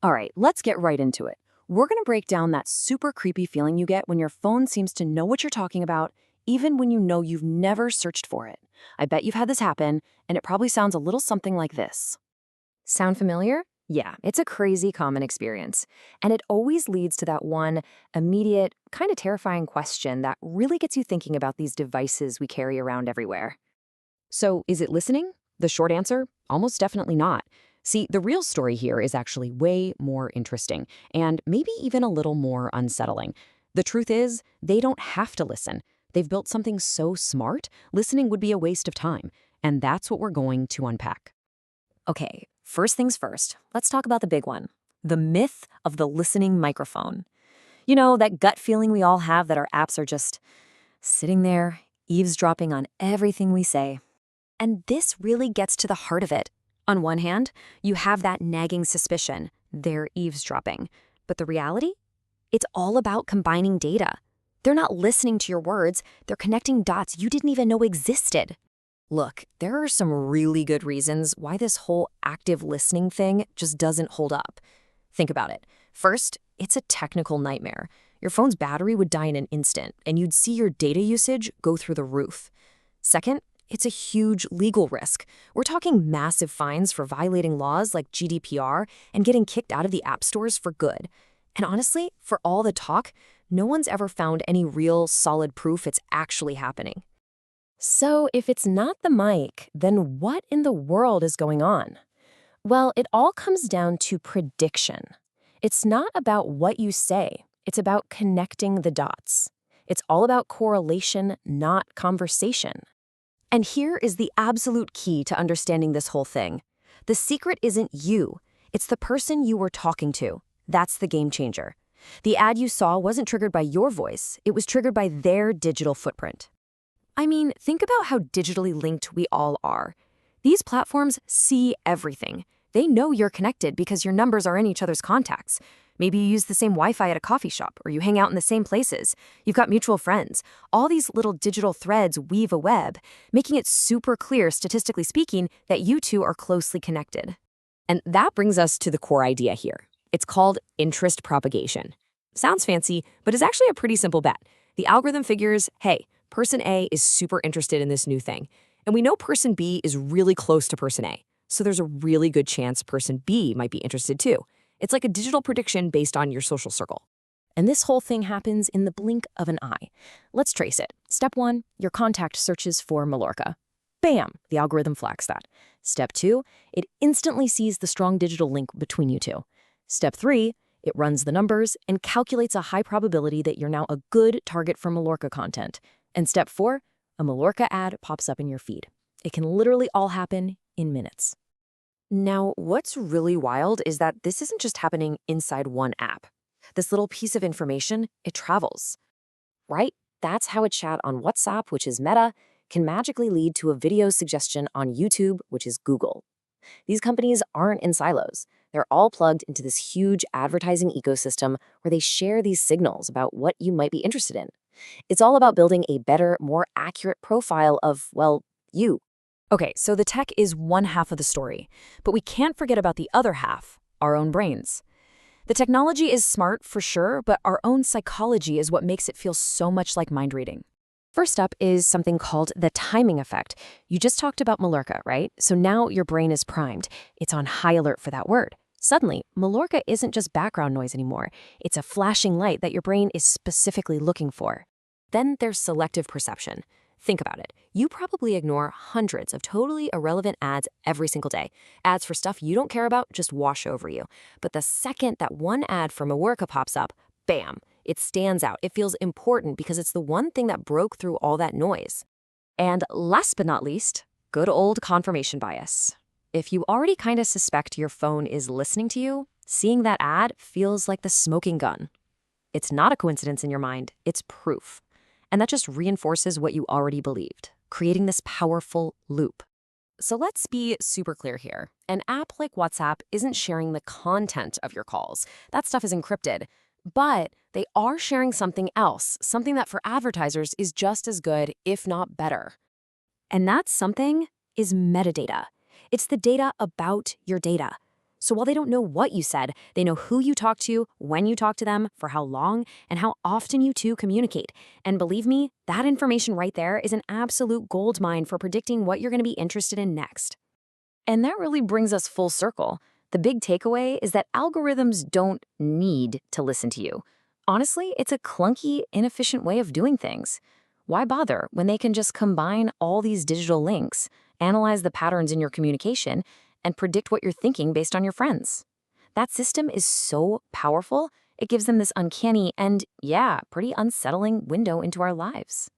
All right, let's get right into it. We're going to break down that super creepy feeling you get when your phone seems to know what you're talking about, even when you know you've never searched for it. I bet you've had this happen, and it probably sounds a little something like this. Sound familiar? Yeah, it's a crazy common experience. And it always leads to that one immediate, kind of terrifying question that really gets you thinking about these devices we carry around everywhere. So, is it listening? The short answer? Almost definitely not. See, the real story here is actually way more interesting and maybe even a little more unsettling. The truth is, they don't have to listen. They've built something so smart, listening would be a waste of time. And that's what we're going to unpack. Okay, first things first, let's talk about the big one, the myth of the listening microphone. You know, that gut feeling we all have that our apps are just sitting there, eavesdropping on everything we say. And this really gets to the heart of it. On one hand, you have that nagging suspicion, they're eavesdropping. But the reality? It's all about combining data. They're not listening to your words, they're connecting dots you didn't even know existed. Look, there are some really good reasons why this whole active listening thing just doesn't hold up. Think about it. First, it's a technical nightmare. Your phone's battery would die in an instant, and you'd see your data usage go through the roof. Second, it's a huge legal risk. We're talking massive fines for violating laws like GDPR and getting kicked out of the app stores for good. And honestly, for all the talk, no one's ever found any real, solid proof it's actually happening. So if it's not the mic, then what in the world is going on? Well, it all comes down to prediction. It's not about what you say. It's about connecting the dots. It's all about correlation, not conversation. And here is the absolute key to understanding this whole thing. The secret isn't you. It's the person you were talking to. That's the game changer. The ad you saw wasn't triggered by your voice. It was triggered by their digital footprint. I mean, think about how digitally linked we all are. These platforms see everything. They know you're connected because your numbers are in each other's contacts. Maybe you use the same Wi-Fi at a coffee shop, or you hang out in the same places. You've got mutual friends. All these little digital threads weave a web, making it super clear, statistically speaking, that you two are closely connected. And that brings us to the core idea here. It's called interest propagation. Sounds fancy, but it's actually a pretty simple bet. The algorithm figures, hey, person A is super interested in this new thing, and we know person B is really close to person A, so there's a really good chance person B might be interested too. It's like a digital prediction based on your social circle. And this whole thing happens in the blink of an eye. Let's trace it. Step 1, your contact searches for Mallorca. Bam, the algorithm flags that. Step 2, it instantly sees the strong digital link between you two. Step 3, it runs the numbers and calculates a high probability that you're now a good target for Mallorca content. And step 4, a Mallorca ad pops up in your feed. It can literally all happen in minutes. Now, what's really wild is that this isn't just happening inside one app. This little piece of information, it travels, right? That's how a chat on WhatsApp, which is Meta, can magically lead to a video suggestion on YouTube, which is Google. These companies aren't in silos. They're all plugged into this huge advertising ecosystem where they share these signals about what you might be interested in. It's all about building a better, more accurate profile of, well, you. Okay, so the tech is one half of the story, but we can't forget about the other half, our own brains. The technology is smart for sure, but our own psychology is what makes it feel so much like mind reading. First up is something called the timing effect. You just talked about Mallorca, right? So now your brain is primed. It's on high alert for that word. Suddenly, Mallorca isn't just background noise anymore. It's a flashing light that your brain is specifically looking for. Then there's selective perception. Think about it. You probably ignore hundreds of totally irrelevant ads every single day. Ads for stuff you don't care about just wash over you. But the second that one ad for Mallorca pops up, bam, it stands out. It feels important because it's the one thing that broke through all that noise. And last but not least, good old confirmation bias. If you already kind of suspect your phone is listening to you, seeing that ad feels like the smoking gun. It's not a coincidence in your mind, it's proof. And that just reinforces what you already believed, creating this powerful loop. So let's be super clear here. An app like WhatsApp isn't sharing the content of your calls. That stuff is encrypted. But they are sharing something else, something that for advertisers is just as good, if not better. And that something is metadata. It's the data about your data. So while they don't know what you said, they know who you talk to, when you talk to them, for how long, and how often you two communicate. And believe me, that information right there is an absolute gold mine for predicting what you're going to be interested in next. And that really brings us full circle. The big takeaway is that algorithms don't need to listen to you. Honestly, it's a clunky, inefficient way of doing things. Why bother when they can just combine all these digital links, analyze the patterns in your communication, and predict what you're thinking based on your friends? That system is so powerful, it gives them this uncanny and, yeah, pretty unsettling window into our lives.